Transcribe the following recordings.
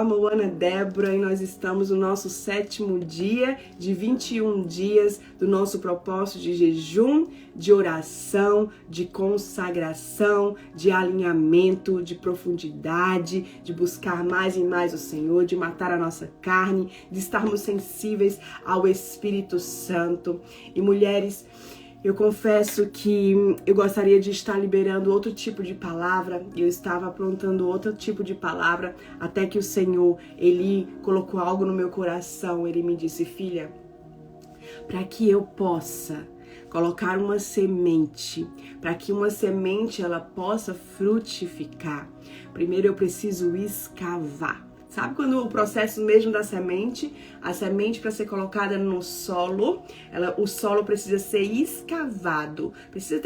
a Moana Débora e nós estamos no nosso 7º dia de 21 dias do nosso propósito de jejum, de oração, de consagração, de alinhamento, de profundidade, de buscar mais e mais o Senhor, de matar a nossa carne, de estarmos sensíveis ao Espírito Santo. E mulheres, eu confesso que eu gostaria de estar liberando outro tipo de palavra, eu estava aprontando outro tipo de palavra, até que o Senhor, Ele colocou algo no meu coração, Ele me disse: filha, para que eu possa colocar uma semente, para que uma semente ela possa frutificar, primeiro eu preciso escavar. Sabe quando o processo mesmo da semente, a semente para ser colocada no solo, o solo precisa ser escavado, precisa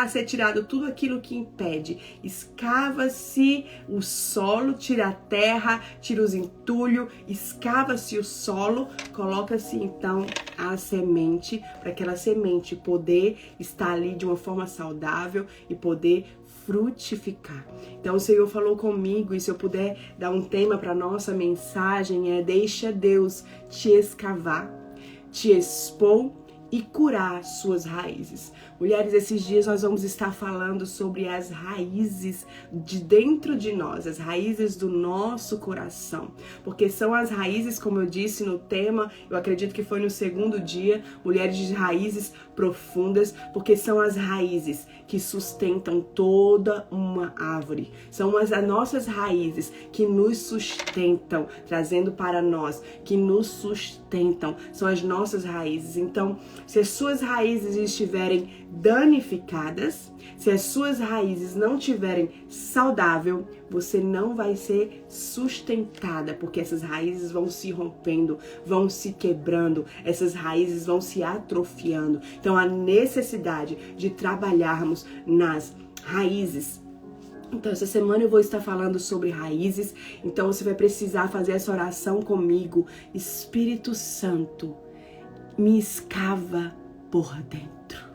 ser tirado tudo aquilo que impede. Escava-se o solo, tira a terra, tira os entulhos, escava-se o solo, coloca-se então a semente, para aquela semente poder estar ali de uma forma saudável e poder frutificar. Então o Senhor falou comigo, e se eu puder dar um tema para nossa mensagem, deixa Deus te escavar, te expor e curar suas raízes. Mulheres, esses dias nós vamos estar falando sobre as raízes de dentro de nós, as raízes do nosso coração, porque são as raízes, como eu disse no tema, eu acredito que foi no 2º dia, mulheres de raízes profundas, porque são as raízes que sustentam toda uma árvore, são as nossas raízes que nos sustentam, trazendo para nós, que nos sustentam, são as nossas raízes. Então, se as suas raízes estiverem danificadas, se as suas raízes não estiverem saudáveis, você não vai ser sustentada, porque essas raízes vão se rompendo, vão se quebrando, essas raízes vão se atrofiando. Então, a necessidade de trabalharmos nas raízes. Então, essa semana eu vou estar falando sobre raízes, então você vai precisar fazer essa oração comigo. Espírito Santo, me escava por dentro.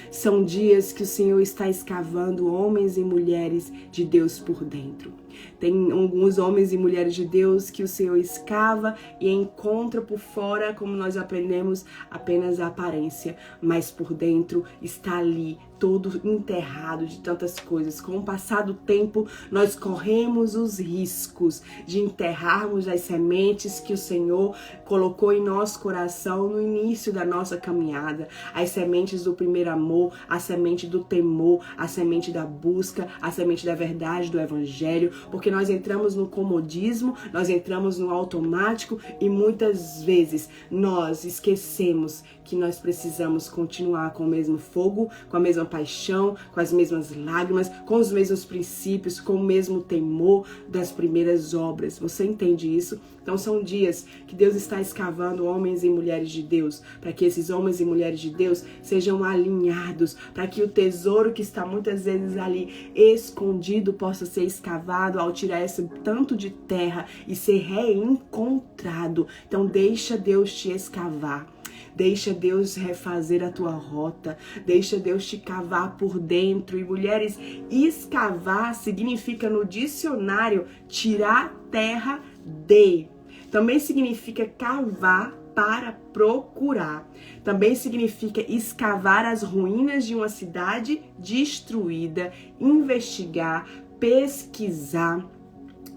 São dias que o Senhor está escavando homens e mulheres de Deus por dentro. Tem alguns homens e mulheres de Deus que o Senhor escava e encontra por fora, como nós aprendemos, apenas a aparência, mas por dentro está ali todo enterrado de tantas coisas. Com o passar do tempo, nós corremos os riscos de enterrarmos as sementes que o Senhor colocou em nosso coração no início da nossa caminhada. As sementes do primeiro amor, a semente do temor, a semente da busca, a semente da verdade, do evangelho, porque nós entramos no comodismo, nós entramos no automático e muitas vezes nós esquecemos que nós precisamos continuar com o mesmo fogo, com a mesma paixão, com as mesmas lágrimas, com os mesmos princípios, com o mesmo temor das primeiras obras. Você entende isso? Então são dias que Deus está escavando homens e mulheres de Deus, para que esses homens e mulheres de Deus sejam alinhados, para que o tesouro que está muitas vezes ali escondido possa ser escavado ao tirar esse tanto de terra e ser reencontrado. Então deixa Deus te escavar. Deixa Deus refazer a tua rota, deixa Deus te cavar por dentro. E mulheres, escavar significa no dicionário tirar terra de. Também significa cavar para procurar. Também significa escavar as ruínas de uma cidade destruída, investigar, pesquisar.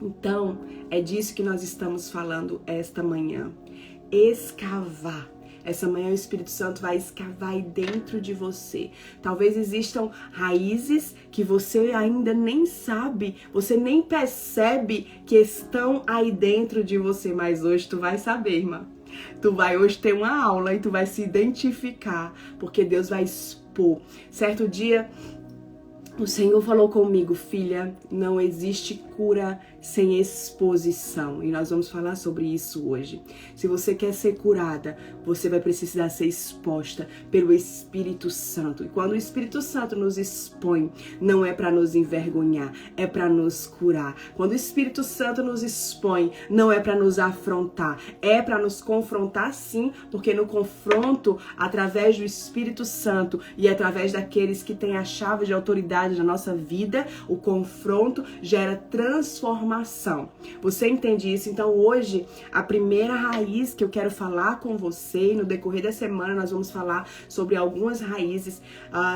Então, é disso que nós estamos falando esta manhã. Escavar. Essa manhã o Espírito Santo vai escavar aí dentro de você. Talvez existam raízes que você ainda nem sabe, você nem percebe que estão aí dentro de você, mas hoje tu vai saber, irmã. Tu vai hoje ter uma aula e tu vai se identificar, porque Deus vai expor. Certo dia, o Senhor falou comigo: filha, não existe cura sem exposição. E nós vamos falar sobre isso hoje. Se você quer ser curada, você vai precisar ser exposta pelo Espírito Santo. E quando o Espírito Santo nos expõe, não é para nos envergonhar, é para nos curar. Quando o Espírito Santo nos expõe, não é para nos afrontar, é para nos confrontar sim, porque no confronto, através do Espírito Santo e através daqueles que têm a chave de autoridade na nossa vida, o confronto gera transformação transformação. Você entende isso? Então hoje, a primeira raiz que eu quero falar com você, no decorrer da semana nós vamos falar sobre algumas raízes,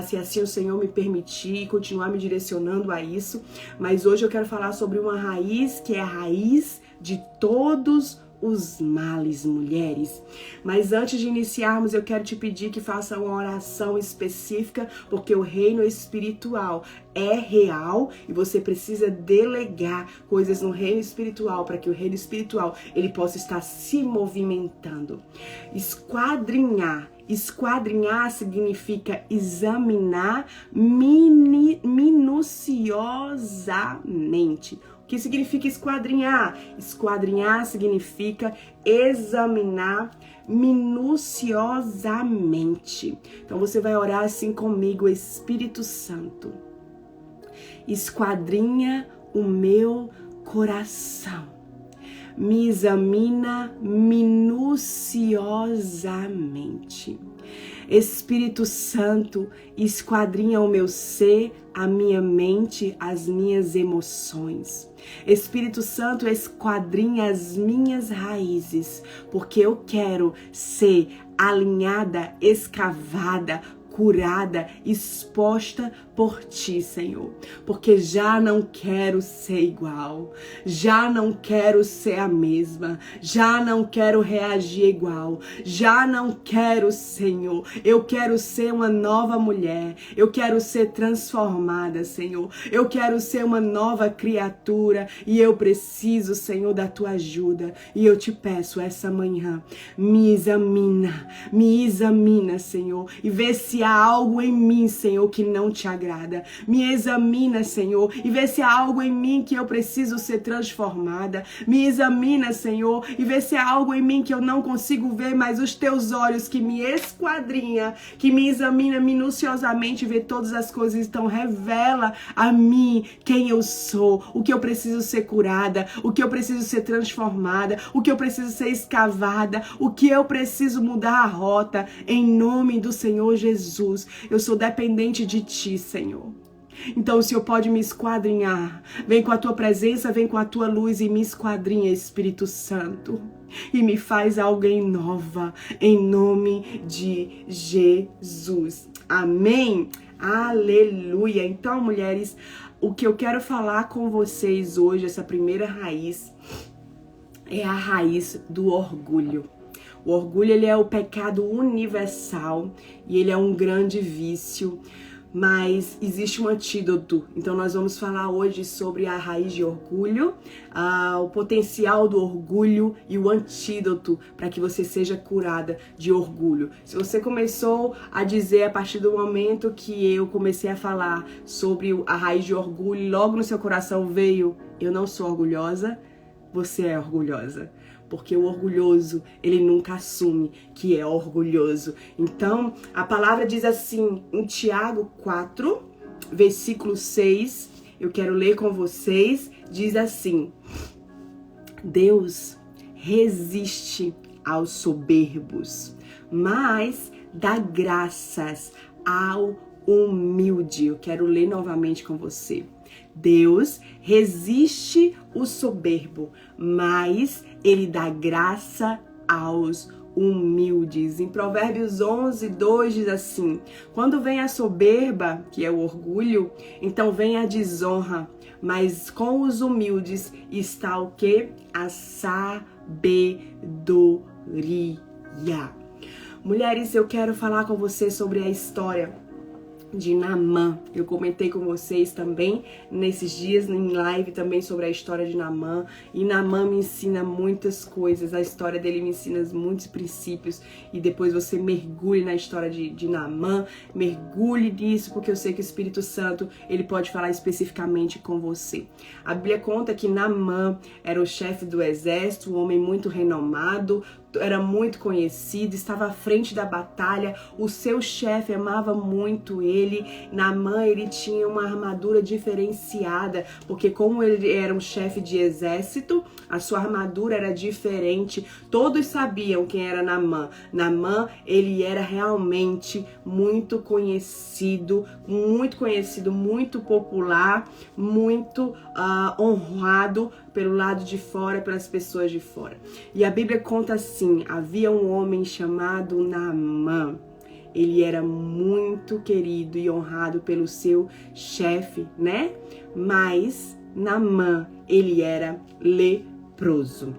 se assim o Senhor me permitir, continuar me direcionando a isso. Mas hoje eu quero falar sobre uma raiz que é a raiz de todos os males, mulheres. Mas antes de iniciarmos, eu quero te pedir que faça uma oração específica, porque o reino espiritual é real e você precisa delegar coisas no reino espiritual para que o reino espiritual ele possa estar se movimentando. Esquadrinhar significa examinar minuciosamente. O que significa esquadrinhar? Esquadrinhar significa examinar minuciosamente. Então você vai orar assim comigo, Espírito Santo. Esquadrinha o meu coração. Me examina minuciosamente. Espírito Santo, esquadrinha o meu ser, a minha mente, as minhas emoções. Espírito Santo, esquadrinha as minhas raízes, porque eu quero ser alinhada, escavada, curada, exposta por ti, Senhor, porque já não quero ser igual, já não quero ser a mesma, já não quero reagir igual, já não quero, Senhor, eu quero ser uma nova mulher, eu quero ser transformada, Senhor, eu quero ser uma nova criatura e eu preciso, Senhor, da tua ajuda e eu te peço essa manhã, me examina, Senhor, e vê se há algo em mim, Senhor, que não te agrada. Me examina, Senhor, e vê se há algo em mim que eu preciso ser transformada. Me examina, Senhor, e vê se há algo em mim que eu não consigo ver, mas os teus olhos que me esquadrinha, que me examina minuciosamente, vê todas as coisas, então revela a mim quem eu sou, o que eu preciso ser curada, o que eu preciso ser transformada, o que eu preciso ser escavada, o que eu preciso mudar a rota, em nome do Senhor Jesus. Eu sou dependente de ti, Senhor. Então o Senhor pode me esquadrinhar. Vem com a tua presença, vem com a tua luz e me esquadrinha, Espírito Santo. E me faz alguém nova, em nome de Jesus. Amém? Aleluia. Então, mulheres, o que eu quero falar com vocês hoje, essa primeira raiz, é a raiz do orgulho. O orgulho, ele é o pecado universal e ele é um grande vício, mas existe um antídoto. Então nós vamos falar hoje sobre a raiz de orgulho, o potencial do orgulho e o antídoto para que você seja curada de orgulho. Se você começou a dizer a partir do momento que eu comecei a falar sobre a raiz de orgulho, logo no seu coração veio: eu não sou orgulhosa, você é orgulhosa. Porque o orgulhoso, ele nunca assume que é orgulhoso. Então, a palavra diz assim, em Tiago 4, versículo 6, eu quero ler com vocês, diz assim: Deus resiste aos soberbos, mas dá graças ao humilde. Eu quero ler novamente com você. Deus resiste o soberbo, mas ele dá graça aos humildes. Em Provérbios 11, 2 diz assim: quando vem a soberba, que é o orgulho, então vem a desonra, mas com os humildes está o quê? A sabedoria. Mulheres, eu quero falar com vocês sobre a história de Naamã. Eu comentei com vocês também nesses dias em live também sobre a história de Naamã, e Naamã me ensina muitas coisas, a história dele me ensina muitos princípios, e depois você mergulhe na história de Naamã, mergulhe nisso, porque eu sei que o Espírito Santo, ele pode falar especificamente com você. A Bíblia conta que Naamã era o chefe do exército, um homem muito renomado, era muito conhecido, estava à frente da batalha, o seu chefe amava muito ele. Naamã, ele tinha uma armadura diferenciada, porque como ele era um chefe de exército, a sua armadura era diferente. Todos sabiam quem era Naamã. Naamã, ele era realmente muito conhecido, muito popular, muito honrado pelo lado de fora, pelas pessoas de fora. E a Bíblia conta assim: havia um homem chamado Naamã. Ele era muito querido e honrado pelo seu chefe, né? Mas Naamã, ele era leproso.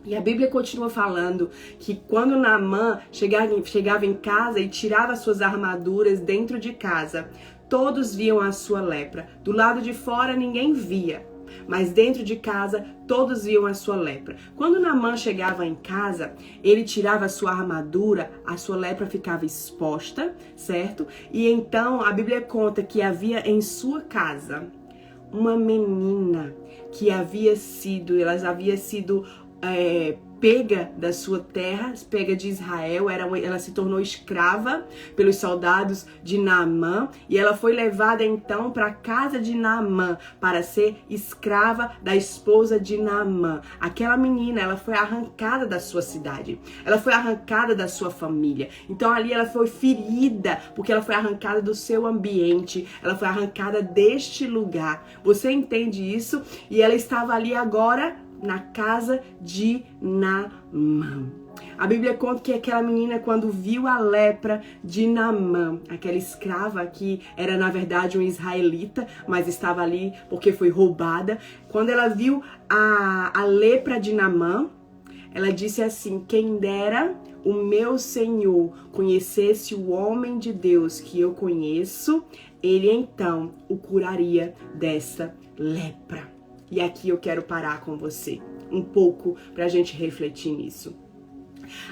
E a Bíblia continua falando que quando Naamã chegava em casa e tirava suas armaduras dentro de casa, todos viam a sua lepra. Do lado de fora ninguém via, mas dentro de casa todos viam a sua lepra. Quando Naamã chegava em casa, ele tirava a sua armadura, a sua lepra ficava exposta, certo? E então a Bíblia conta que havia em sua casa uma menina que havia sido pega da sua terra, pega de Israel, ela se tornou escrava pelos soldados de Naamã e ela foi levada então para a casa de Naamã para ser escrava da esposa de Naamã. Aquela menina, ela foi arrancada da sua cidade, ela foi arrancada da sua família. Então ali ela foi ferida porque ela foi arrancada do seu ambiente, ela foi arrancada deste lugar. Você entende isso? E ela estava ali agora na casa de Naamã. A Bíblia conta que aquela menina, quando viu a lepra de Naamã, aquela escrava que era na verdade um israelita, mas estava ali porque foi roubada, quando ela viu a lepra de Naamã, ela disse assim: quem dera o meu Senhor conhecesse o homem de Deus que eu conheço, ele então o curaria dessa lepra. E aqui eu quero parar com você um pouco para a gente refletir nisso.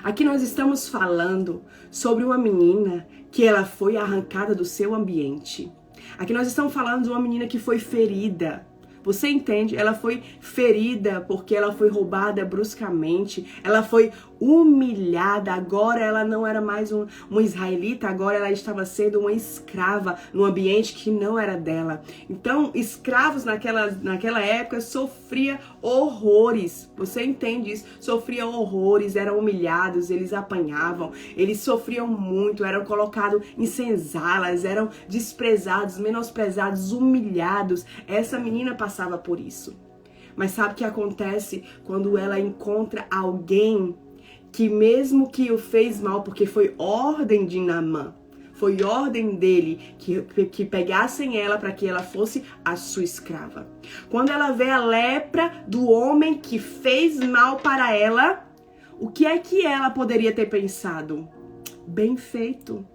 Aqui nós estamos falando sobre uma menina que ela foi arrancada do seu ambiente. Aqui nós estamos falando de uma menina que foi ferida. Você entende? Ela foi ferida porque ela foi roubada bruscamente. Ela foi humilhada. Agora ela não era mais uma israelita. Agora ela estava sendo uma escrava num ambiente que não era dela. Então, escravos naquela época sofriam horrores. Você entende isso? Sofriam horrores, eram humilhados, eles apanhavam, eles sofriam muito, eram colocados em senzalas, eram desprezados, menosprezados, humilhados. Essa menina passava por isso. Mas sabe o que acontece quando ela encontra alguém que mesmo que o fez mal, porque foi ordem de Naamã, foi ordem dele que pegassem ela para que ela fosse a sua escrava. Quando ela vê a lepra do homem que fez mal para ela, o que é que ela poderia ter pensado? Bem feito.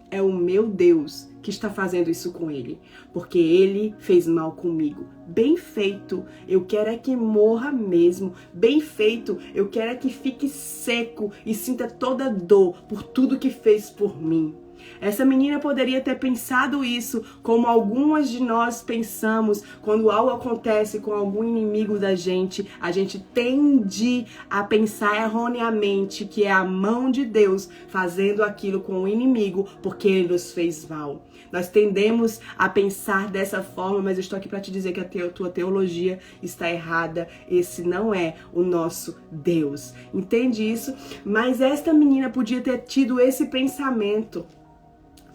É o meu Deus que está fazendo isso com ele, porque ele fez mal comigo. Bem feito, eu quero é que morra mesmo. Bem feito, eu quero é que fique seco e sinta toda dor por tudo que fez por mim. Essa menina poderia ter pensado isso, como algumas de nós pensamos quando algo acontece com algum inimigo da gente. A gente tende a pensar erroneamente que é a mão de Deus fazendo aquilo com o inimigo porque ele nos fez mal. Nós tendemos a pensar dessa forma, mas eu estou aqui para te dizer que a tua teologia está errada. Esse não é o nosso Deus. Entende isso? Mas esta menina podia ter tido esse pensamento.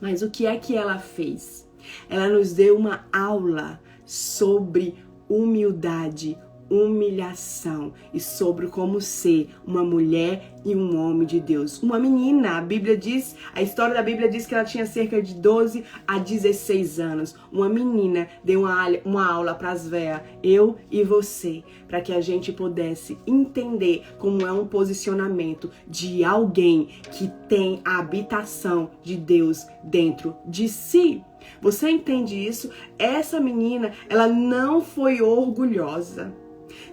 Mas o que é que ela fez? Ela nos deu uma aula sobre humildade, humilhação e sobre como ser uma mulher e um homem de Deus. Uma menina, a história da Bíblia diz que ela tinha cerca de 12 a 16 anos. Uma menina deu uma aula para as véias, eu e você, para que a gente pudesse entender como é um posicionamento de alguém que tem a habitação de Deus dentro de si. Você entende isso? Essa menina, ela não foi orgulhosa.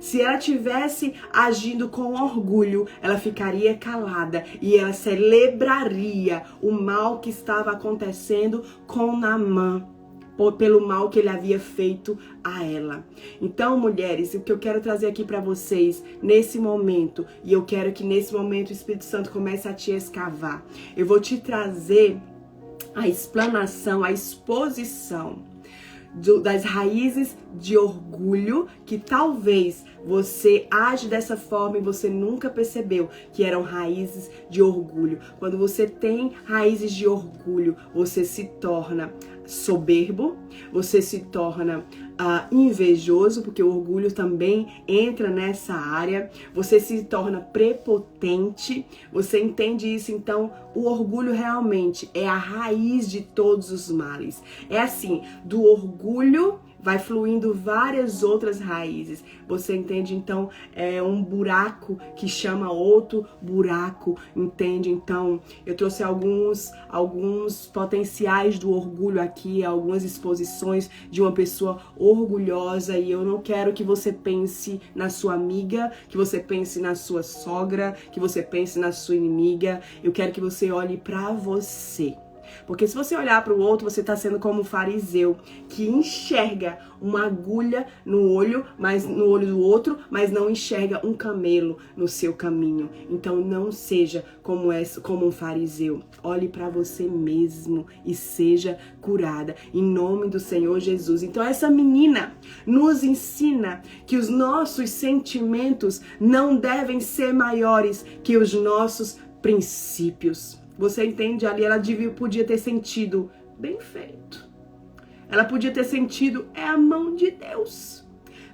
Se ela tivesse agindo com orgulho, ela ficaria calada e ela celebraria o mal que estava acontecendo com Naamã. pelo mal que ele havia feito a ela. Então, mulheres, o que eu quero trazer aqui para vocês nesse momento, e eu quero que nesse momento o Espírito Santo comece a te escavar. Eu vou te trazer a explanação, a exposição das raízes de orgulho, que talvez você age dessa forma e você nunca percebeu que eram raízes de orgulho. Quando você tem raízes de orgulho, você se torna soberbo, você se torna invejoso, porque o orgulho também entra nessa área, você se torna prepotente, você entende isso? Então, o orgulho realmente é a raiz de todos os males. É assim, do orgulho vai fluindo várias outras raízes. Você entende? Então, é um buraco que chama outro buraco, entende? Então, eu trouxe alguns potenciais do orgulho aqui, algumas exposições de uma pessoa orgulhosa, e eu não quero que você pense na sua amiga, que você pense na sua sogra, que você pense na sua inimiga. Eu quero que você olhe para você. Porque se você olhar para o outro, você está sendo como um fariseu que enxerga uma agulha no olho do outro, mas não enxerga um camelo no seu caminho. Então não seja como um fariseu. Olhe para você mesmo e seja curada em nome do Senhor Jesus. Então essa menina nos ensina que os nossos sentimentos não devem ser maiores que os nossos princípios. Você entende? Ali ela podia ter sentido, bem feito. Ela podia ter sentido, é a mão de Deus.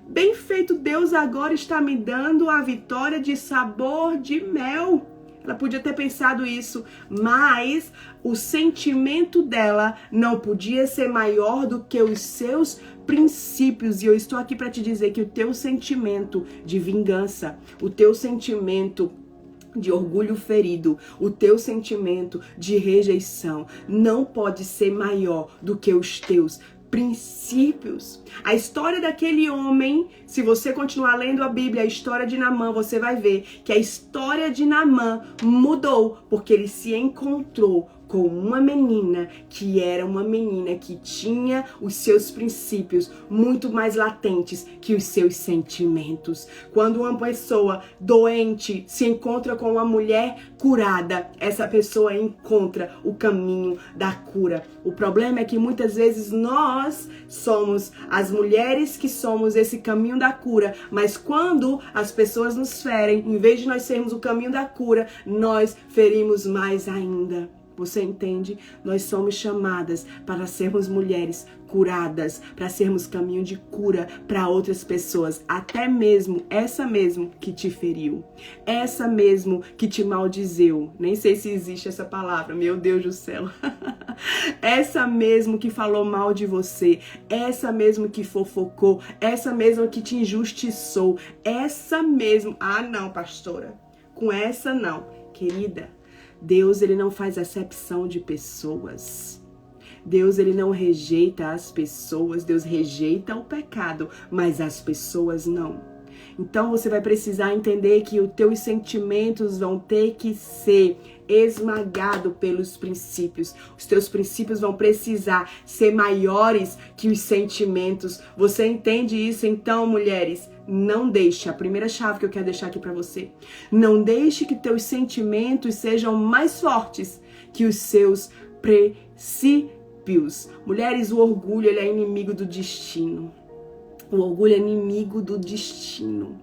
Bem feito, Deus agora está me dando a vitória de sabor de mel. Ela podia ter pensado isso, mas o sentimento dela não podia ser maior do que os seus princípios. E eu estou aqui para te dizer que o teu sentimento de vingança, o teu sentimento de orgulho ferido, o teu sentimento de rejeição não pode ser maior do que os teus princípios. A história daquele homem, se você continuar lendo a Bíblia, a história de Naamã, você vai ver que a história de Naamã mudou porque ele se encontrou com uma menina que era uma menina que tinha os seus princípios muito mais latentes que os seus sentimentos. Quando uma pessoa doente se encontra com uma mulher curada, essa pessoa encontra o caminho da cura. O problema é que muitas vezes nós somos as mulheres que somos esse caminho da cura, mas quando as pessoas nos ferem, em vez de nós sermos o caminho da cura, nós ferimos mais ainda. Você entende? Nós somos chamadas para sermos mulheres curadas, para sermos caminho de cura para outras pessoas, até mesmo essa mesmo que te feriu, essa mesmo que te maldizeu. Nem sei se existe essa palavra, meu Deus do céu. Essa mesmo que falou mal de você, essa mesmo que fofocou, essa mesmo que te injustiçou, essa mesmo... Ah, não, pastora, com essa não, querida. Deus, ele não faz acepção de pessoas. Deus, ele não rejeita as pessoas. Deus rejeita o pecado, mas as pessoas não. Então, você vai precisar entender que os teus sentimentos vão ter que ser esmagados pelos princípios. Os teus princípios vão precisar ser maiores que os sentimentos. Você entende isso? Então, mulheres, não deixe, a primeira chave que eu quero deixar aqui para você, não deixe que teus sentimentos sejam mais fortes que os seus princípios. Mulheres, o orgulho, ele é inimigo do destino. O orgulho é inimigo do destino.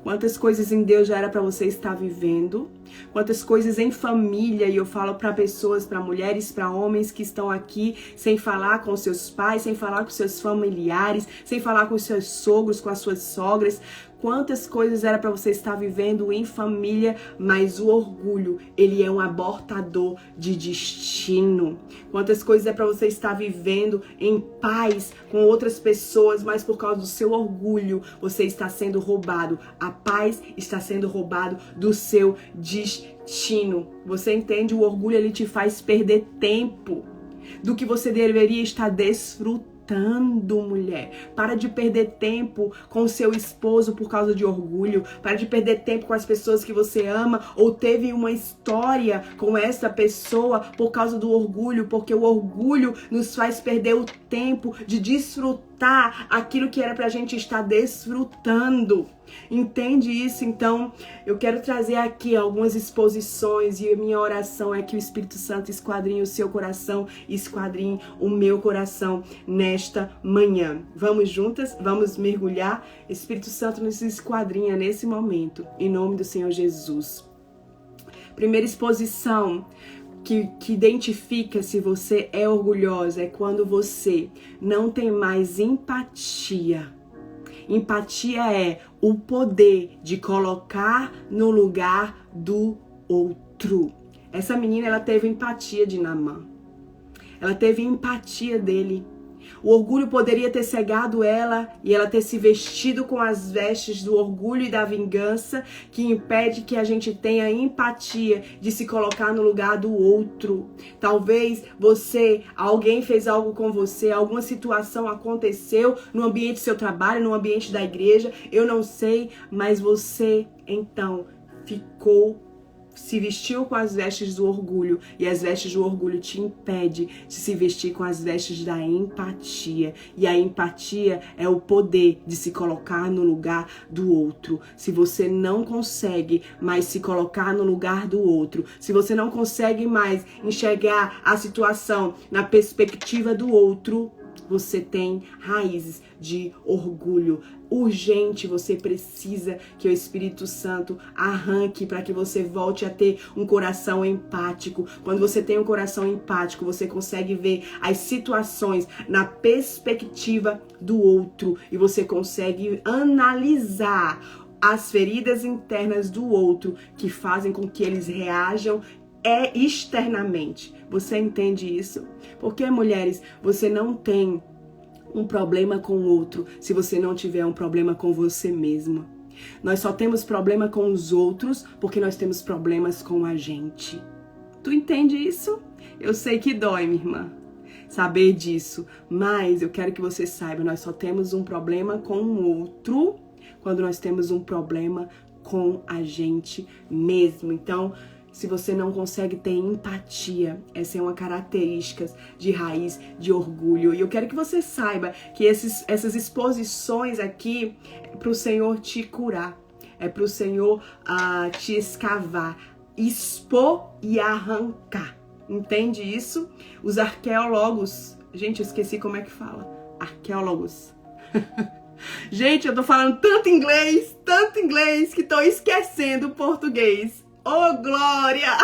Quantas coisas em Deus já era para você estar vivendo, quantas coisas em família, e eu falo para pessoas, para mulheres, para homens que estão aqui sem falar com seus pais, sem falar com seus familiares, sem falar com os seus sogros, com as suas sogras. Quantas coisas era para você estar vivendo em família, mas o orgulho, ele é um abortador de destino. Quantas coisas é para você estar vivendo em paz com outras pessoas, mas por causa do seu orgulho, você está sendo roubado. A paz está sendo roubado do seu destino. Você entende? O orgulho, ele te faz perder tempo do que você deveria estar desfrutando. mulher. Para de perder tempo com o seu esposo por causa de orgulho. Para de perder tempo com as pessoas que você ama ou teve uma história com essa pessoa por causa do orgulho, porque o orgulho nos faz perder o tempo de desfrutar aquilo que era pra gente estar desfrutando. Entende isso? Então, eu quero trazer aqui algumas exposições e a minha oração é que o Espírito Santo esquadrinhe o seu coração e esquadrinhe o meu coração nesta manhã. Vamos juntas? Vamos mergulhar? Espírito Santo nos esquadrinha nesse momento, em nome do Senhor Jesus. Primeira exposição que identifica se você é orgulhosa é quando você não tem mais empatia. Empatia é o poder de colocar no lugar do outro. Essa menina, ela teve empatia de Naamã. Ela teve empatia dele. O orgulho poderia ter cegado ela e ela ter se vestido com as vestes do orgulho e da vingança, que impede que a gente tenha empatia de se colocar no lugar do outro. Talvez alguém fez algo com você, alguma situação aconteceu no ambiente do seu trabalho, no ambiente da igreja, eu não sei, mas você então se vestiu com as vestes do orgulho e as vestes do orgulho te impede de se vestir com as vestes da empatia. E a empatia é o poder de se colocar no lugar do outro. Se você não consegue mais se colocar no lugar do outro, se você não consegue mais enxergar a situação na perspectiva do outro, você tem raízes de orgulho. Urgente, você precisa que o Espírito Santo arranque para que você volte a ter um coração empático. Quando você tem um coração empático, você consegue ver as situações na perspectiva do outro e você consegue analisar as feridas internas do outro que fazem com que eles reajam externamente. Você entende isso? Porque, mulheres, você não tem um problema com o outro se você não tiver um problema com você mesma. Nós só temos problema com os outros porque nós temos problemas com a gente. Tu entende isso? Eu sei que dói, minha irmã, saber disso, mas eu quero que você saiba, nós só temos um problema com o outro quando nós temos um problema com a gente mesmo. Então, se você não consegue ter empatia, essa é uma característica de raiz de orgulho. E eu quero que você saiba que essas exposições aqui é para o Senhor te curar, é para o Senhor te escavar, expor e arrancar. Entende isso? Os arqueólogos, gente, eu esqueci como é que fala. Arqueólogos. Gente, eu tô falando tanto inglês, que tô esquecendo o português. Oh, glória!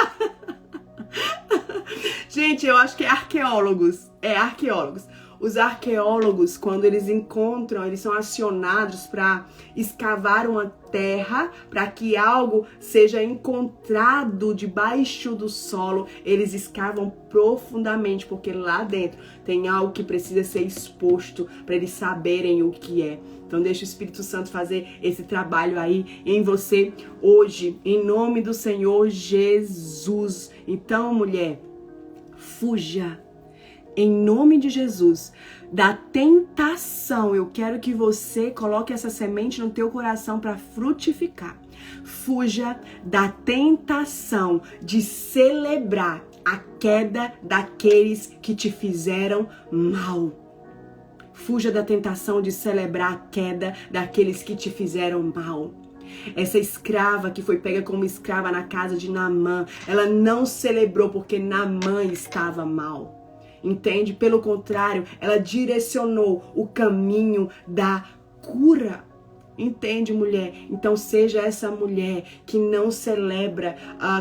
Gente, eu acho que é arqueólogos. É arqueólogos. Os arqueólogos, quando eles encontram, eles são acionados para escavar uma terra, para que algo seja encontrado debaixo do solo. Eles escavam profundamente, porque lá dentro tem algo que precisa ser exposto para eles saberem o que é. Então deixa o Espírito Santo fazer esse trabalho aí em você hoje, em nome do Senhor Jesus. Então, mulher, fuja, em nome de Jesus, da tentação. Eu quero que você coloque essa semente no teu coração para frutificar. Fuja da tentação de celebrar a queda daqueles que te fizeram mal. Fuja da tentação de celebrar a queda daqueles que te fizeram mal. Essa escrava que foi pega como escrava na casa de Naamã, ela não celebrou porque Naamã estava mal. Entende? Pelo contrário, ela direcionou o caminho da cura. Entende, mulher? Então seja essa mulher que não celebra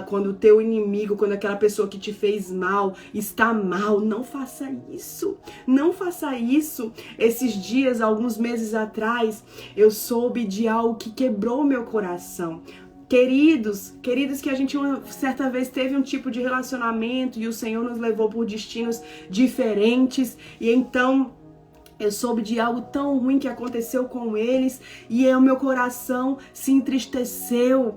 quando o teu inimigo, quando aquela pessoa que te fez mal está mal. Não faça isso. Não faça isso. Esses dias, alguns meses atrás, eu soube de algo que quebrou meu coração. Queridos que a gente uma certa vez teve um tipo de relacionamento e o Senhor nos levou por destinos diferentes e então eu soube de algo tão ruim que aconteceu com eles e o meu coração se entristeceu.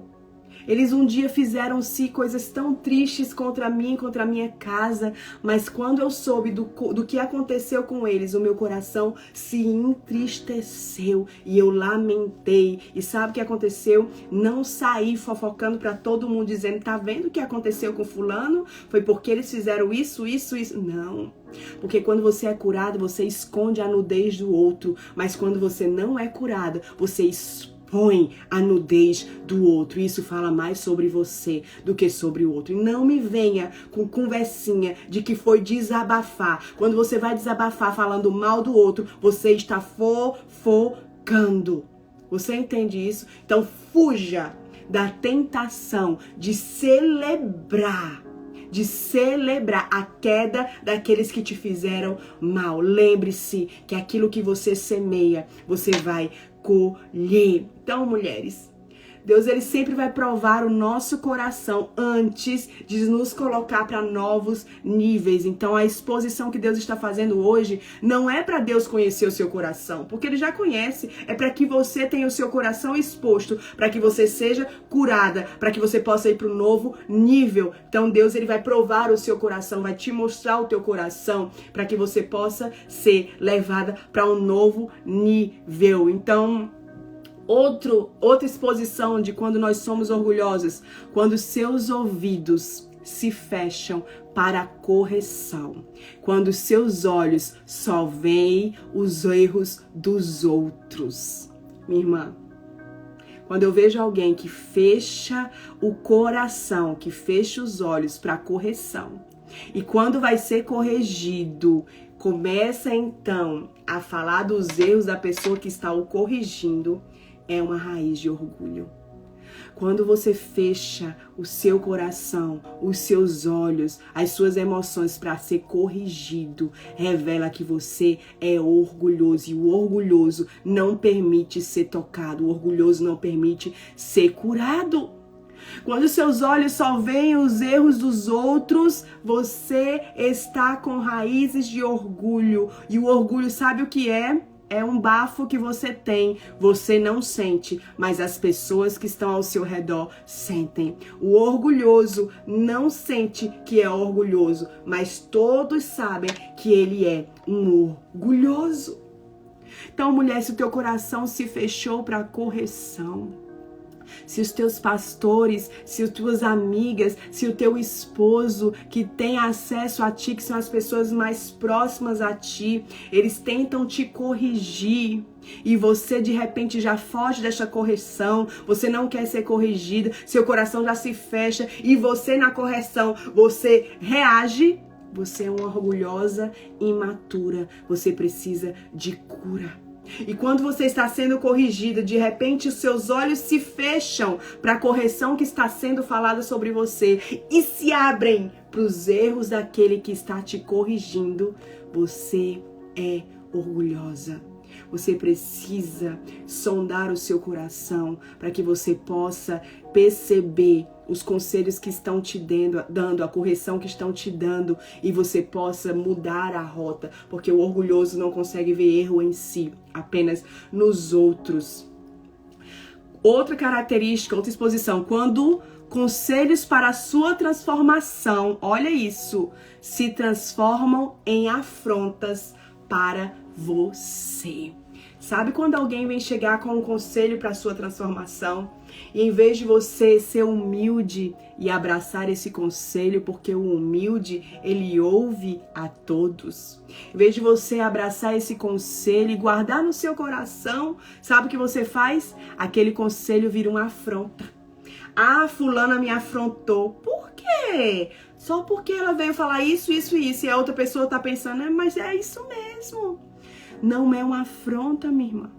Eles um dia fizeram-se coisas tão tristes contra mim, contra a minha casa, mas quando eu soube do que aconteceu com eles, o meu coração se entristeceu e eu lamentei. E sabe o que aconteceu? Não saí fofocando para todo mundo dizendo, tá vendo o que aconteceu com fulano? Foi porque eles fizeram isso. Não. Porque quando você é curado, você esconde a nudez do outro. Mas quando você não é curado, você expõe a nudez do outro. Isso fala mais sobre você do que sobre o outro. E não me venha com conversinha de que foi desabafar. Quando você vai desabafar falando mal do outro, você está fofocando. Você entende isso? Então fuja da tentação de celebrar a queda daqueles que te fizeram mal. Lembre-se que aquilo que você semeia, você vai colher. Então, mulheres, Deus, ele sempre vai provar o nosso coração antes de nos colocar para novos níveis. Então, a exposição que Deus está fazendo hoje não é para Deus conhecer o seu coração, porque ele já conhece. É para que você tenha o seu coração exposto, para que você seja curada, para que você possa ir para um novo nível. Então, Deus, ele vai provar o seu coração, vai te mostrar o teu coração, para que você possa ser levada para um novo nível. Então, outra exposição de quando nós somos orgulhosos, quando seus ouvidos se fecham para a correção, quando seus olhos só veem os erros dos outros. Minha irmã, quando eu vejo alguém que fecha o coração, que fecha os olhos para a correção, e quando vai ser corrigido, começa então a falar dos erros da pessoa que está o corrigindo, é uma raiz de orgulho. Quando você fecha o seu coração, os seus olhos, as suas emoções para ser corrigido, revela que você é orgulhoso. E o orgulhoso não permite ser tocado, o orgulhoso não permite ser curado. Quando seus olhos só veem os erros dos outros, você está com raízes de orgulho. E o orgulho, sabe o que é? É um bafo que você tem, você não sente, mas as pessoas que estão ao seu redor sentem. O orgulhoso não sente que é orgulhoso, mas todos sabem que ele é um orgulhoso. Então, mulher, se o teu coração se fechou para correção, se os teus pastores, se as tuas amigas, se o teu esposo que tem acesso a ti, que são as pessoas mais próximas a ti, eles tentam te corrigir e você de repente já foge dessa correção, você não quer ser corrigida, seu coração já se fecha e você na correção, você reage, você é uma orgulhosa imatura, você precisa de cura. E quando você está sendo corrigida, de repente os seus olhos se fecham para a correção que está sendo falada sobre você e se abrem para os erros daquele que está te corrigindo, você é orgulhosa. Você precisa sondar o seu coração para que você possa perceber os conselhos que estão te dando, a correção que estão te dando, e você possa mudar a rota, porque o orgulhoso não consegue ver erro em si, apenas nos outros. Outra característica, outra exposição, quando conselhos para a sua transformação, olha isso, se transformam em afrontas para você. Sabe quando alguém vem chegar com um conselho para a sua transformação e em vez de você ser humilde e abraçar esse conselho, porque o humilde, ele ouve a todos. Em vez de você abraçar esse conselho e guardar no seu coração, sabe o que você faz? Aquele conselho vira uma afronta. Ah, fulana me afrontou. Por quê? Só porque ela veio falar isso, isso e isso. E a outra pessoa tá pensando, mas é isso mesmo. Não é uma afronta, minha irmã.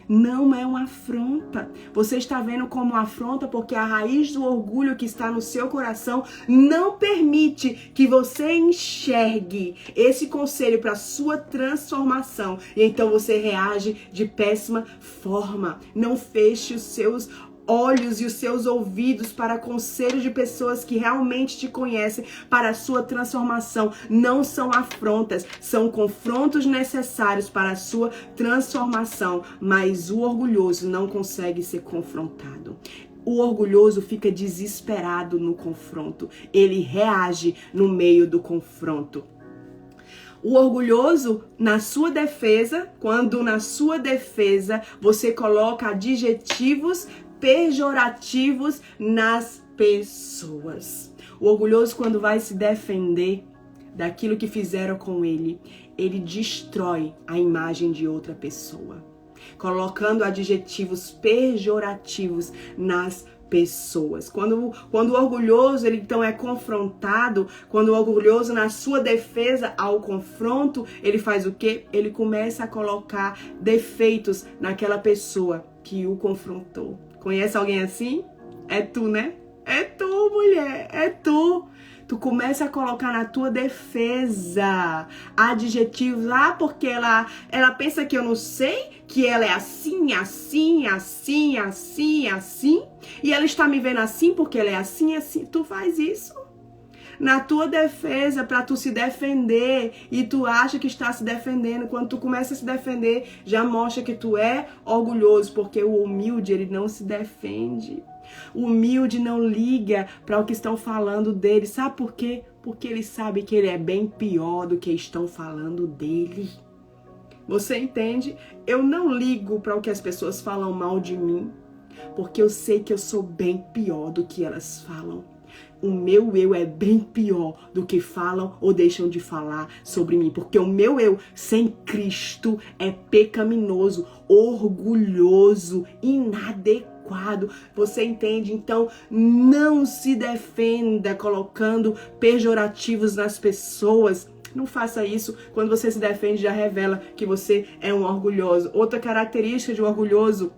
Não é uma afronta. Você está vendo como afronta porque a raiz do orgulho que está no seu coração não permite que você enxergue esse conselho para sua transformação. E então você reage de péssima forma. Não feche os seus olhos e os seus ouvidos para conselhos de pessoas que realmente te conhecem para a sua transformação. Não são afrontas, são confrontos necessários para a sua transformação, mas o orgulhoso não consegue ser confrontado. O orgulhoso fica desesperado no confronto. Ele reage no meio do confronto. O orgulhoso, na sua defesa, quando na sua defesa você coloca adjetivos pejorativos nas pessoas. O orgulhoso, quando vai se defender daquilo que fizeram com ele, ele destrói a imagem de outra pessoa, colocando adjetivos pejorativos nas pessoas. Quando o orgulhoso, ele então é confrontado, quando o orgulhoso, na sua defesa ao confronto, ele faz o quê? Ele começa a colocar defeitos naquela pessoa que o confrontou. Conhece alguém assim? É tu, né? É tu, mulher, é tu. Tu começa a colocar na tua defesa adjetivos. Porque ela pensa que eu não sei, que ela é assim, assim, assim, assim, assim. E ela está me vendo assim porque ela é assim, assim. Tu faz isso na tua defesa para tu se defender. E tu acha que está se defendendo. Quando tu começa a se defender, já mostra que tu é orgulhoso. Porque o humilde, ele não se defende. O humilde não liga para o que estão falando dele. Sabe por quê? Porque ele sabe que ele é bem pior do que estão falando dele. Você entende? Eu não ligo para o que as pessoas falam mal de mim, porque eu sei que eu sou bem pior do que elas falam. O meu eu é bem pior do que falam ou deixam de falar sobre mim. Porque o meu eu sem Cristo é pecaminoso, orgulhoso, inadequado. Você entende? Então, não se defenda colocando pejorativos nas pessoas. Não faça isso. Quando você se defende, já revela que você é um orgulhoso. Outra característica de um orgulhoso: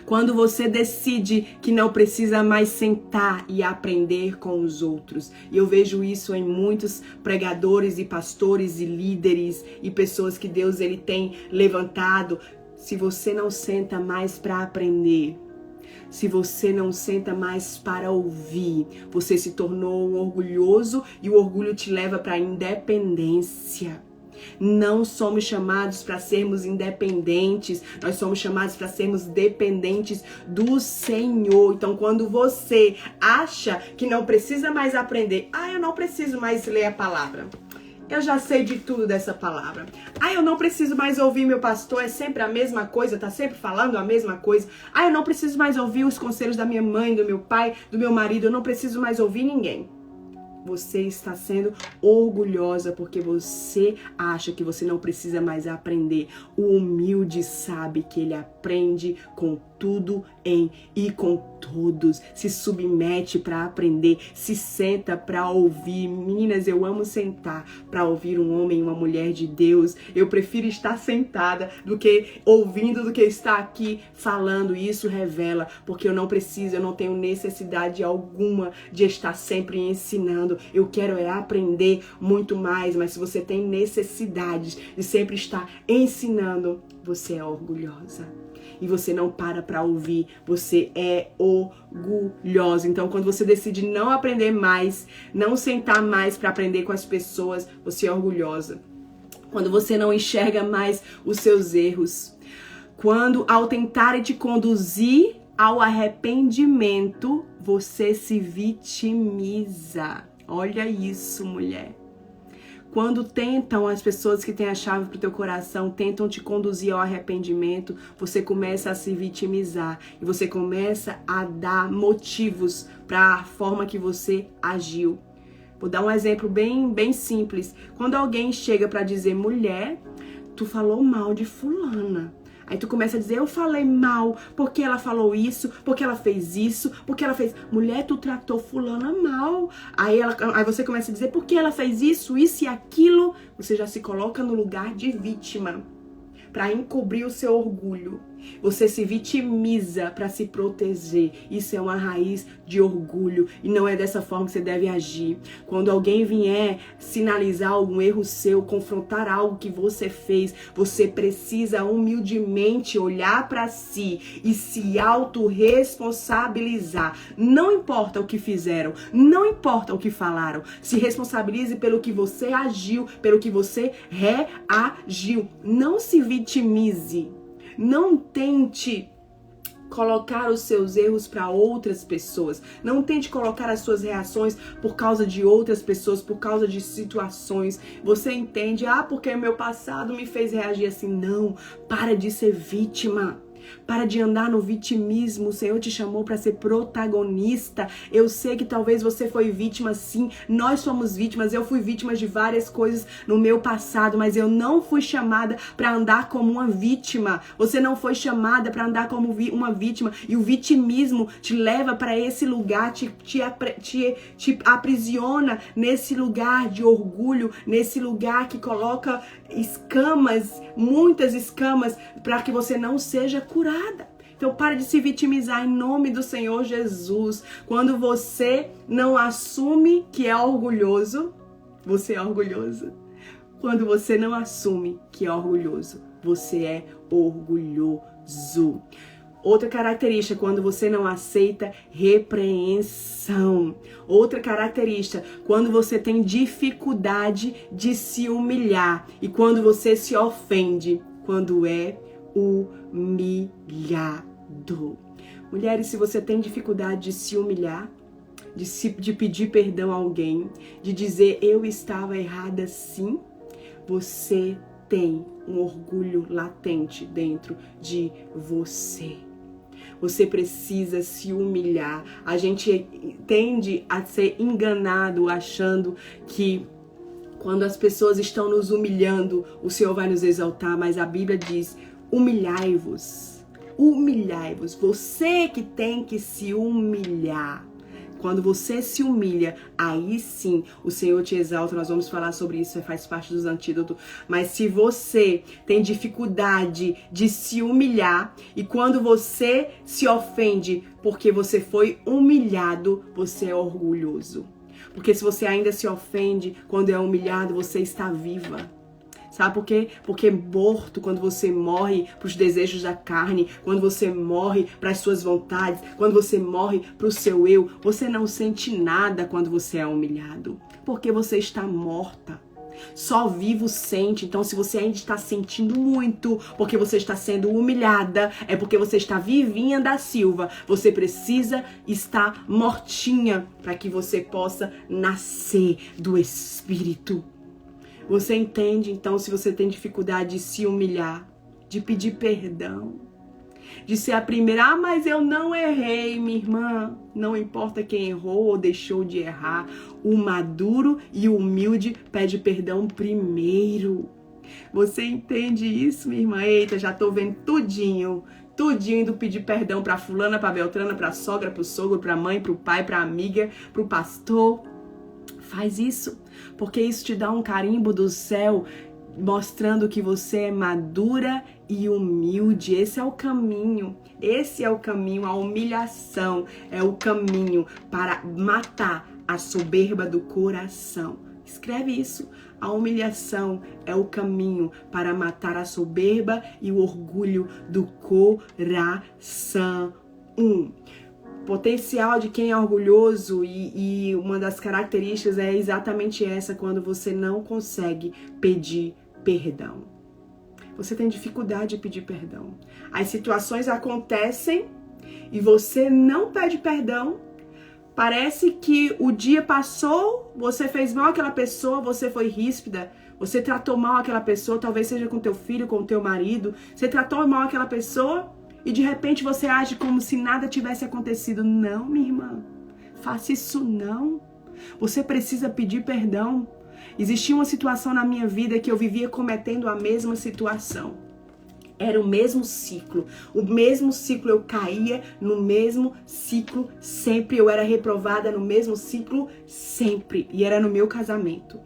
quando você decide que não precisa mais sentar e aprender com os outros. E eu vejo isso em muitos pregadores e pastores e líderes e pessoas que Deus ele tem levantado. Se você não senta mais para aprender, se você não senta mais para ouvir, você se tornou um orgulhoso e o orgulho te leva para a independência. Não somos chamados para sermos independentes, nós somos chamados para sermos dependentes do Senhor. Então, quando você acha que não precisa mais aprender, eu não preciso mais ler a palavra, eu já sei de tudo dessa palavra. Eu não preciso mais ouvir meu pastor, é sempre a mesma coisa, tá sempre falando a mesma coisa. Eu não preciso mais ouvir os conselhos da minha mãe, do meu pai, do meu marido, eu não preciso mais ouvir ninguém. Você está sendo orgulhosa porque você acha que você não precisa mais aprender. O humilde sabe que ele aprende com tudo e com todos. Se submete para aprender, se senta para ouvir. Meninas, eu amo sentar para ouvir um homem e uma mulher de Deus. Eu prefiro estar sentada do que ouvindo, do que estar aqui falando. E isso revela, porque eu não preciso, eu não tenho necessidade alguma de estar sempre ensinando. Eu quero aprender muito mais, mas se você tem necessidade de sempre estar ensinando, você é orgulhosa. E você não para ouvir, você é orgulhosa. Então, quando você decide não aprender mais, não sentar mais para aprender com as pessoas, você é orgulhosa. Quando você não enxerga mais os seus erros. Quando, ao tentarem te conduzir ao arrependimento, você se vitimiza. Olha isso, mulher. Quando tentam, as pessoas que têm a chave para o teu coração, tentam te conduzir ao arrependimento, você começa a se vitimizar. E você começa a dar motivos para a forma que você agiu. Vou dar um exemplo bem simples. Quando alguém chega para dizer, mulher, tu falou mal de fulana. Aí tu começa a dizer, eu falei mal, porque ela falou isso, porque ela fez isso, porque ela fez... Mulher, tu tratou fulana mal. Aí você começa a dizer, porque ela fez isso e aquilo. Você já se coloca no lugar de vítima, para encobrir o seu orgulho. Você se vitimiza para se proteger. Isso é uma raiz de orgulho e não é dessa forma que você deve agir. Quando alguém vier sinalizar algum erro seu, confrontar algo que você fez, você precisa humildemente olhar para si e se autorresponsabilizar. Não importa o que fizeram, não importa o que falaram. Se responsabilize pelo que você agiu, pelo que você reagiu. Não se vitimize. Não tente colocar os seus erros para outras pessoas. Não tente colocar as suas reações por causa de outras pessoas, por causa de situações. Você entende? Porque o meu passado me fez reagir assim. Não, para de ser vítima. Para de andar no vitimismo. O Senhor te chamou para ser protagonista. Eu sei que talvez você foi vítima, sim. Nós somos vítimas. Eu fui vítima de várias coisas no meu passado, mas eu não fui chamada para andar como uma vítima. Você não foi chamada para andar como uma vítima. E o vitimismo te leva para esse lugar, te aprisiona nesse lugar de orgulho, nesse lugar que coloca escamas, muitas escamas, para que você não seja curada. Então pare de se vitimizar em nome do Senhor Jesus. Quando você não assume que é orgulhoso, você é orgulhoso. Quando você não assume que é orgulhoso, você é orgulhoso. Outra característica, quando você não aceita repreensão. Outra característica, quando você tem dificuldade de se humilhar. E quando você se ofende, quando é humilhado. Mulheres, se você tem dificuldade de se humilhar, de pedir perdão a alguém, de dizer eu estava errada sim, você tem um orgulho latente dentro de você. Você precisa se humilhar. A gente tende a ser enganado achando que quando as pessoas estão nos humilhando, o Senhor vai nos exaltar, mas a Bíblia diz: humilhai-vos. Humilhai-vos. Você que tem que se humilhar. Quando você se humilha, aí sim o Senhor te exalta. Nós vamos falar sobre isso, faz parte dos antídotos. Mas se você tem dificuldade de se humilhar e quando você se ofende porque você foi humilhado, você é orgulhoso. Porque se você ainda se ofende quando é humilhado, você está viva. Sabe por quê? Porque morto, quando você morre para os desejos da carne, quando você morre para as suas vontades, quando você morre para o seu eu, você não sente nada quando você é humilhado. Porque você está morta. Só vivo sente. Então, se você ainda está sentindo muito porque você está sendo humilhada, é porque você está vivinha da Silva. Você precisa estar mortinha para que você possa nascer do Espírito. Você entende, então, se você tem dificuldade de se humilhar, de pedir perdão, de ser a primeira, mas eu não errei, minha irmã. Não importa quem errou ou deixou de errar, o maduro e o humilde pede perdão primeiro. Você entende isso, minha irmã? Eita, já tô vendo tudinho indo pedir perdão pra fulana, pra beltrana, pra sogra, pro sogro, pra mãe, pro pai, pra amiga, pro pastor. Faz isso, porque isso te dá um carimbo do céu, mostrando que você é madura e humilde. Esse é o caminho, a humilhação é o caminho para matar a soberba do coração. Escreve isso, a humilhação é o caminho para matar a soberba e o orgulho do coração. Potencial de quem é orgulhoso e uma das características é exatamente essa, quando você não consegue pedir perdão. Você tem dificuldade de pedir perdão. As situações acontecem e você não pede perdão. Parece que o dia passou, você fez mal àquela pessoa, você foi ríspida, você tratou mal aquela pessoa, talvez seja com teu filho, com teu marido, você tratou mal aquela pessoa e de repente você age como se nada tivesse acontecido. Não, minha irmã, faça isso não. Você precisa pedir perdão. Existia uma situação na minha vida que eu vivia cometendo a mesma situação. Era o mesmo ciclo. Eu caía no mesmo ciclo sempre. Eu era reprovada no mesmo ciclo sempre. E era no meu casamento.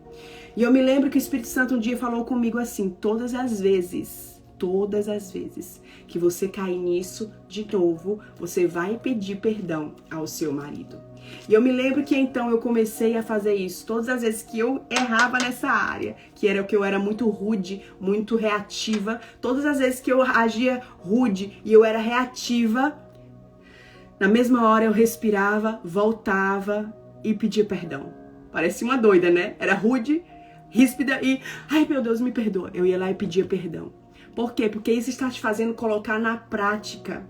E eu me lembro que o Espírito Santo um dia falou comigo assim: todas as vezes que você cair nisso de novo, você vai pedir perdão ao seu marido. E eu me lembro que então eu comecei a fazer isso. Todas as vezes que eu errava nessa área, que era o que eu era muito rude, muito reativa, todas as vezes que eu agia rude e eu era reativa, na mesma hora eu respirava, voltava e pedia perdão. Parecia uma doida, né? Era rude, ríspida e, ai meu Deus, me perdoa. Eu ia lá e pedia perdão. Por quê? Porque isso está te fazendo colocar na prática.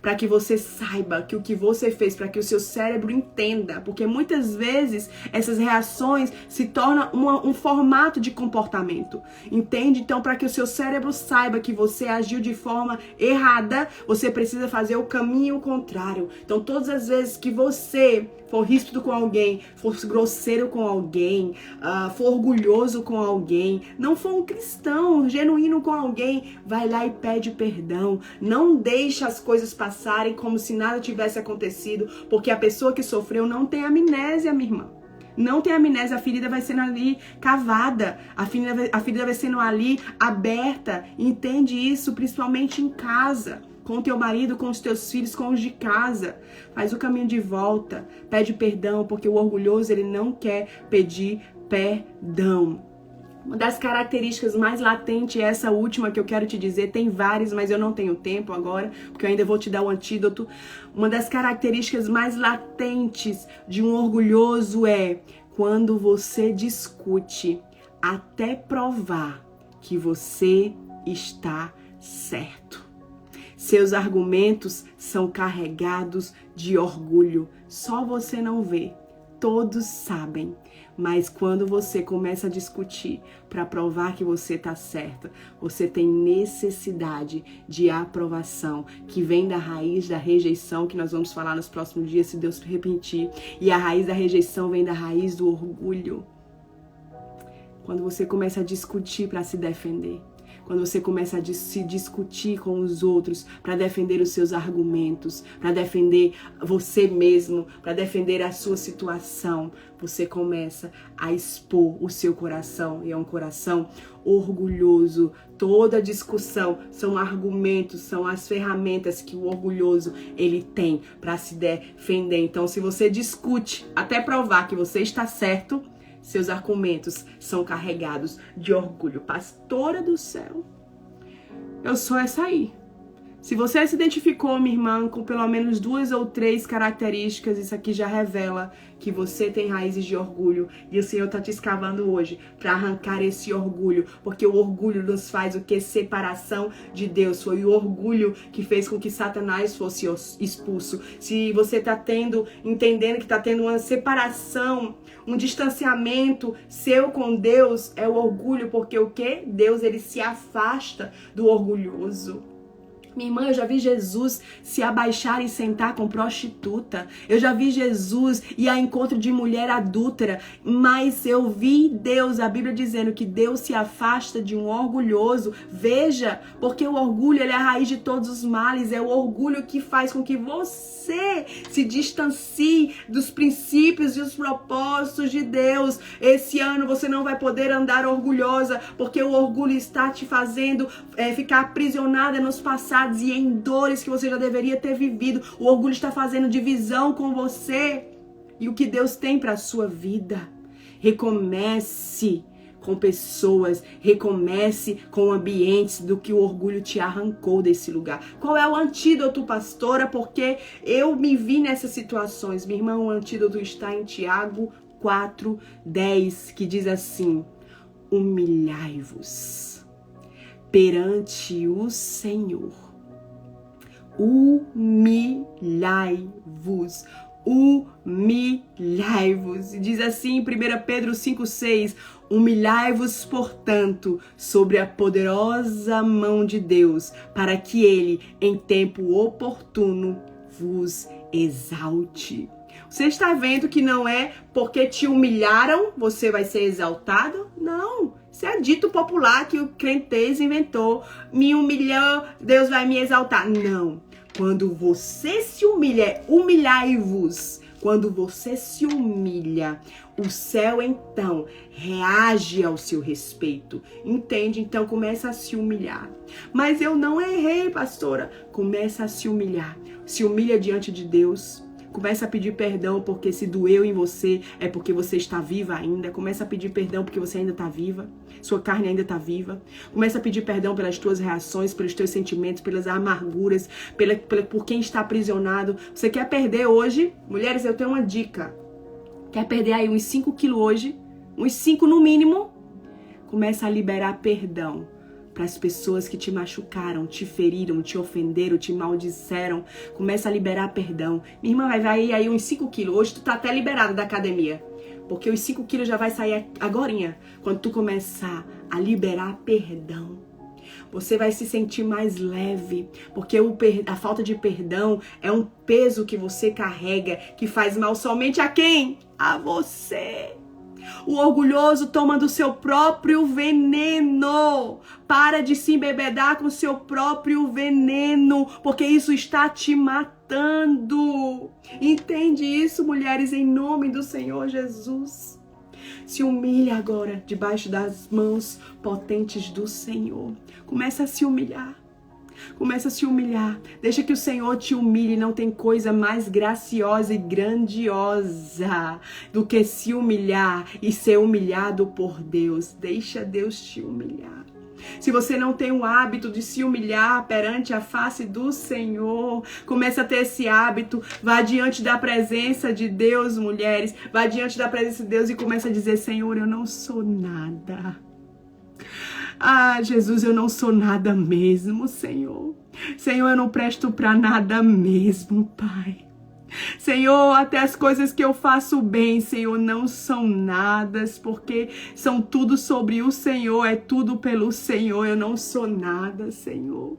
para que você saiba que o que você fez, para que o seu cérebro entenda, porque muitas vezes essas reações se tornam um formato de comportamento, entende? Então, para que o seu cérebro saiba que você agiu de forma errada, você precisa fazer o caminho contrário. Então, todas as vezes que você for ríspido com alguém, for grosseiro com alguém, for orgulhoso com alguém, não for um cristão genuíno com alguém, vai lá e pede perdão. Não deixa as coisas passarem como se nada tivesse acontecido, porque a pessoa que sofreu não tem amnésia, minha irmã. Não tem amnésia, a ferida vai sendo ali cavada, a ferida vai sendo ali aberta. Entende isso, principalmente em casa, com o teu marido, com os teus filhos, com os de casa. Faz o caminho de volta, pede perdão, porque o orgulhoso, ele não quer pedir perdão. Uma das características mais latentes, essa última que eu quero te dizer, tem várias, mas eu não tenho tempo agora, porque eu ainda vou te dar o antídoto. Uma das características mais latentes de um orgulhoso é quando você discute até provar que você está certo. Seus argumentos são carregados de orgulho. Só você não vê. Todos sabem. Mas quando você começa a discutir para provar que você está certa, você tem necessidade de aprovação, que vem da raiz da rejeição, que nós vamos falar nos próximos dias, se Deus permitir. E a raiz da rejeição vem da raiz do orgulho. Quando você começa a discutir para se defender, quando você começa a se discutir com os outros para defender os seus argumentos, para defender você mesmo, para defender a sua situação, você começa a expor o seu coração, e é um coração orgulhoso. Toda discussão são argumentos, são as ferramentas que o orgulhoso ele tem para se defender. Então, se você discute até provar que você está certo, seus argumentos são carregados de orgulho. Pastora do céu, eu sou essa aí. Se você se identificou, minha irmã, com pelo menos 2 ou 3 características, isso aqui já revela que você tem raízes de orgulho. E o Senhor está te escavando hoje para arrancar esse orgulho. Porque o orgulho nos faz o que? Separação de Deus. Foi o orgulho que fez com que Satanás fosse expulso. Se você está entendendo que está tendo uma separação, um distanciamento seu com Deus, é o orgulho. Porque o quê? Deus, ele se afasta do orgulhoso. Minha irmã, eu já vi Jesus se abaixar e sentar com prostituta. Eu já vi Jesus ir a encontro de mulher adúltera. Mas eu vi Deus, a Bíblia dizendo que Deus se afasta de um orgulhoso. Veja, porque o orgulho ele é a raiz de todos os males. É o orgulho que faz com que você se distancie dos princípios e os propósitos de Deus. Esse ano você não vai poder andar orgulhosa, porque o orgulho está te fazendo ficar aprisionada nos passados e em dores que você já deveria ter vivido. O orgulho está fazendo divisão com você e o que Deus tem para a sua vida. Recomece com pessoas, recomece com ambientes do que o orgulho te arrancou desse lugar. Qual é o antídoto, pastora? Porque eu me vi nessas situações. Minha irmã, o antídoto está em Tiago 4:10, que diz assim: humilhai-vos perante o Senhor. Humilhai-vos. Humilhai-vos. Diz assim em 1 Pedro 5:6: humilhai-vos, portanto, sobre a poderosa mão de Deus, para que ele, em tempo oportuno, vos exalte. Você está vendo que não é porque te humilharam, você vai ser exaltado? Não. Isso é dito popular que o crentez inventou. Me humilhou, Deus vai me exaltar. Não. Quando você se humilha, humilhai-vos. Quando você se humilha, o céu então reage ao seu respeito. Entende? Então começa a se humilhar. Mas eu não errei, pastora. Começa a se humilhar. Se humilha diante de Deus. Começa a pedir perdão porque se doeu em você é porque você está viva ainda. Começa a pedir perdão porque você ainda está viva. Sua carne ainda está viva. Começa a pedir perdão pelas tuas reações, pelos teus sentimentos, pelas amarguras, por quem está aprisionado. Você quer perder hoje? Mulheres, eu tenho uma dica. Quer perder aí uns 5 quilos hoje? Uns 5 no mínimo? Começa a liberar perdão. para as pessoas que te machucaram, te feriram, te ofenderam, te maldisseram. Começa a liberar perdão. Minha irmã, vai aí uns 5 quilos. Hoje tu tá até liberada da academia. Porque os 5 quilos já vai sair agorinha. Quando tu começar a liberar perdão. Você vai se sentir mais leve, porque a falta de perdão é um peso que você carrega, que faz mal somente a quem? A você. O orgulhoso toma do seu próprio veneno. Para de se embebedar com seu próprio veneno, porque isso está te matando. Entende isso, mulheres, em nome do Senhor Jesus. Se humilha agora debaixo das mãos potentes do Senhor. Começa a se humilhar. Começa a se humilhar. Deixa que o Senhor te humilhe. Não tem coisa mais graciosa e grandiosa do que se humilhar e ser humilhado por Deus. Deixa Deus te humilhar. Se você não tem o hábito de se humilhar perante a face do Senhor, começa a ter esse hábito. Vá diante da presença de Deus, mulheres. Vá diante da presença de Deus e começa a dizer: Senhor, eu não sou nada. Ah, Jesus, eu não sou nada mesmo, Senhor. Senhor, eu não presto pra nada mesmo, Pai. Senhor, até as coisas que eu faço bem, Senhor, não são nadas, porque são tudo sobre o Senhor, é tudo pelo Senhor, eu não sou nada, Senhor.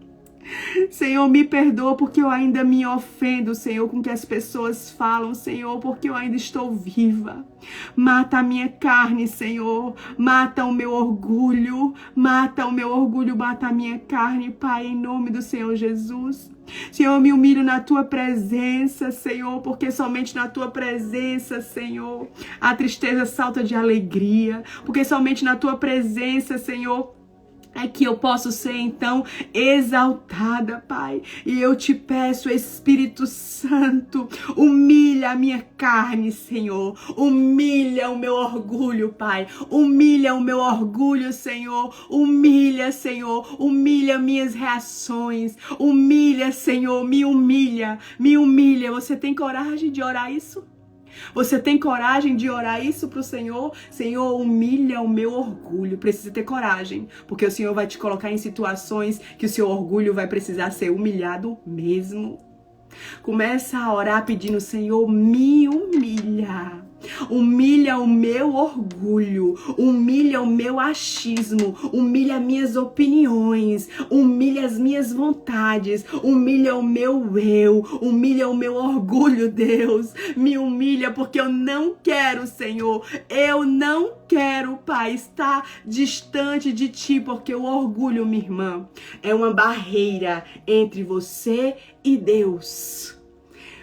Senhor, me perdoa porque eu ainda me ofendo, Senhor, com o que as pessoas falam, Senhor, porque eu ainda estou viva. Mata a minha carne, Senhor, mata o meu orgulho, mata a minha carne, Pai, em nome do Senhor Jesus. Senhor, eu me humilho na Tua presença, Senhor, porque somente na Tua presença, Senhor, a tristeza salta de alegria, porque somente na Tua presença, Senhor, é que eu posso ser, então, exaltada, Pai. E eu te peço, Espírito Santo, humilha a minha carne, Senhor. Humilha o meu orgulho, Pai. Humilha o meu orgulho, Senhor. Humilha, Senhor. Humilha minhas reações. Humilha, Senhor. Me humilha. Me humilha. Você tem coragem de orar isso? Você tem coragem de orar isso pro Senhor? Senhor, humilha o meu orgulho. Precisa ter coragem, porque o Senhor vai te colocar em situações que o seu orgulho vai precisar ser humilhado mesmo. Começa a orar pedindo: Senhor, me humilha. Humilha o meu orgulho, humilha o meu achismo, humilha minhas opiniões, humilha as minhas vontades, humilha o meu eu, humilha o meu orgulho, Deus. Me humilha porque eu não quero, Senhor, eu não quero, Pai, estar distante de Ti, porque o orgulho, minha irmã, é uma barreira entre você e Deus.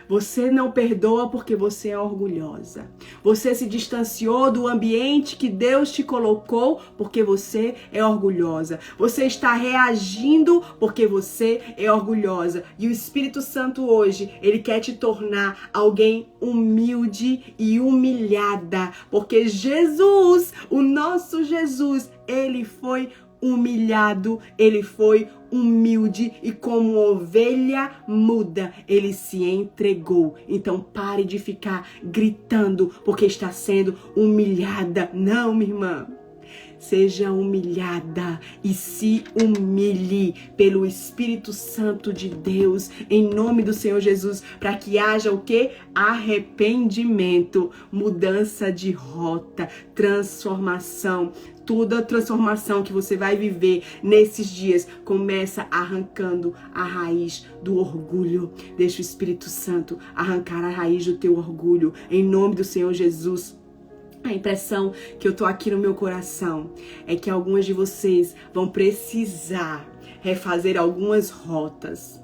Você não perdoa porque você é orgulhosa. Você se distanciou do ambiente que Deus te colocou porque você é orgulhosa. Você está reagindo porque você é orgulhosa. E o Espírito Santo hoje, ele quer te tornar alguém humilde e humilhada. Porque Jesus, o nosso Jesus, ele foi humilhado, ele foi humilde e como ovelha muda, ele se entregou. Então pare de ficar gritando porque está sendo humilhada. Não, minha irmã. Seja humilhada e se humilhe pelo Espírito Santo de Deus, em nome do Senhor Jesus, para que haja o quê? Arrependimento, mudança de rota, transformação. Toda a transformação que você vai viver nesses dias começa arrancando a raiz do orgulho. Deixa o Espírito Santo arrancar a raiz do teu orgulho, em nome do Senhor Jesus. A impressão que eu tô aqui no meu coração é que algumas de vocês vão precisar refazer algumas rotas.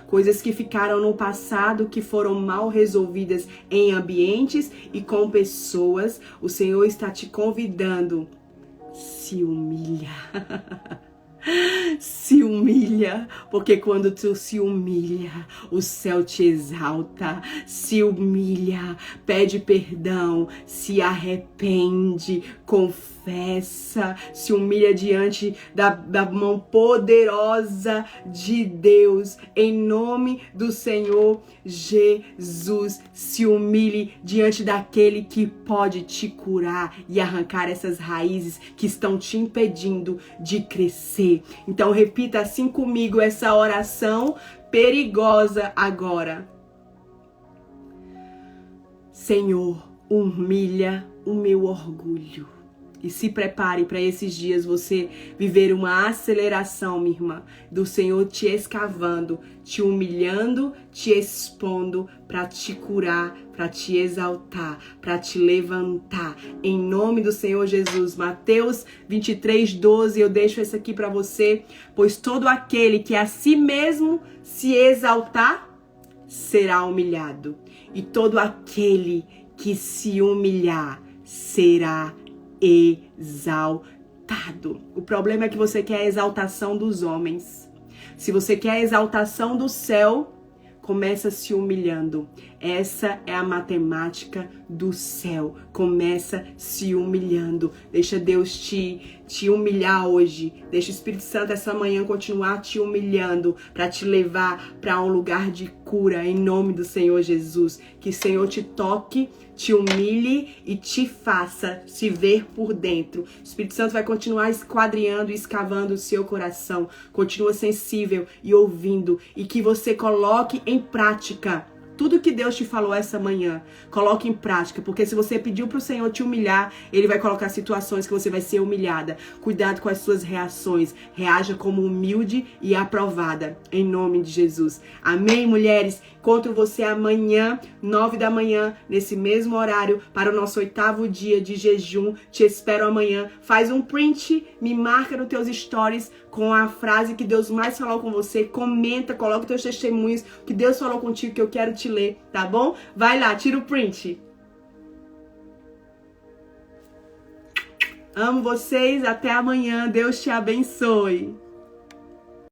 Coisas que ficaram no passado, que foram mal resolvidas em ambientes e com pessoas. O Senhor está te convidando. Se humilha. Se humilha, porque quando tu se humilha, o céu te exalta. Se humilha, pede perdão, se arrepende, confessa, se humilha diante da mão poderosa de Deus, em nome do Senhor Jesus. Se humilhe diante daquele que pode te curar e arrancar essas raízes que estão te impedindo de crescer. vencer. Então repita assim comigo essa oração perigosa agora. Senhor, humilha o meu orgulho. E se prepare para esses dias você viver uma aceleração, minha irmã, do Senhor te escavando, te humilhando, te expondo para te curar, para te exaltar, para te levantar. Em nome do Senhor Jesus. Mateus 23:12, eu deixo isso aqui para você. Pois todo aquele que a si mesmo se exaltar, será humilhado. E todo aquele que se humilhar, será exaltado. O problema é que você quer a exaltação dos homens. Se você quer a exaltação do céu, começa se humilhando. Essa é a matemática do céu. Começa se humilhando. Deixa Deus te humilhar hoje. Deixa o Espírito Santo essa manhã continuar te humilhando para te levar para um lugar de cura em nome do Senhor Jesus. Que o Senhor te toque, te humilhe e te faça se ver por dentro. O Espírito Santo vai continuar esquadriando e escavando o seu coração. Continua sensível e ouvindo. E que você coloque em prática tudo que Deus te falou essa manhã. Coloque em prática, porque se você pediu para o Senhor te humilhar, Ele vai colocar situações que você vai ser humilhada. Cuidado com as suas reações. Reaja como humilde e aprovada, em nome de Jesus. Amém, mulheres? Encontro você amanhã, 9 da manhã, nesse mesmo horário, para o nosso 8º dia de jejum. Te espero amanhã. Faz um print, me marca nos teus stories com a frase que Deus mais falou com você. Comenta, coloca teus testemunhos, que Deus falou contigo, que eu quero te ler, tá bom? Vai lá, tira o print. Amo vocês, até amanhã. Deus te abençoe.